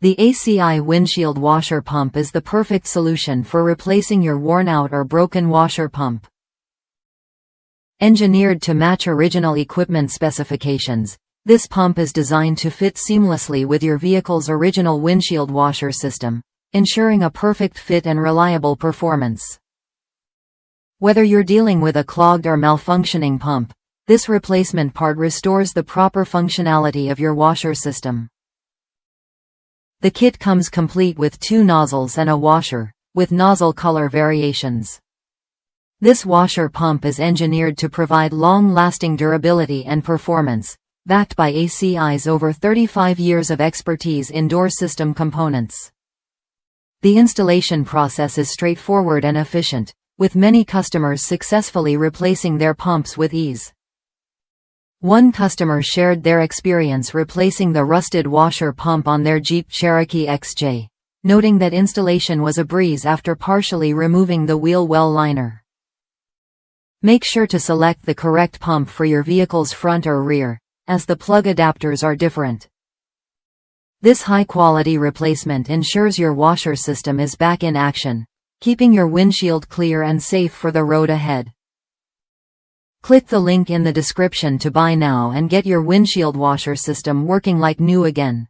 The ACI Windshield washer pump is the perfect solution for replacing your worn-out or broken washer pump. Engineered to match original equipment specifications, this pump is designed to fit seamlessly with your vehicle's original windshield washer system, ensuring a perfect fit and reliable performance. Whether you're dealing with a clogged or malfunctioning pump, this replacement part restores the proper functionality of your washer system. The kit comes complete with 2 nozzles and a washer, with nozzle color variations. This washer pump is engineered to provide long-lasting durability and performance, backed by ACI's over 35 years of expertise in door system components. The installation process is straightforward and efficient, with many customers successfully replacing their pumps with ease. One customer shared their experience replacing the rusted washer pump on their Jeep Cherokee XJ, noting that installation was a breeze after partially removing the wheel well liner. Make sure to select the correct pump for your vehicle's front or rear, as the plug adapters are different. This high-quality replacement ensures your washer system is back in action, keeping your windshield clear and safe for the road ahead. Click the link in the description to buy now and get your windshield washer system working like new again.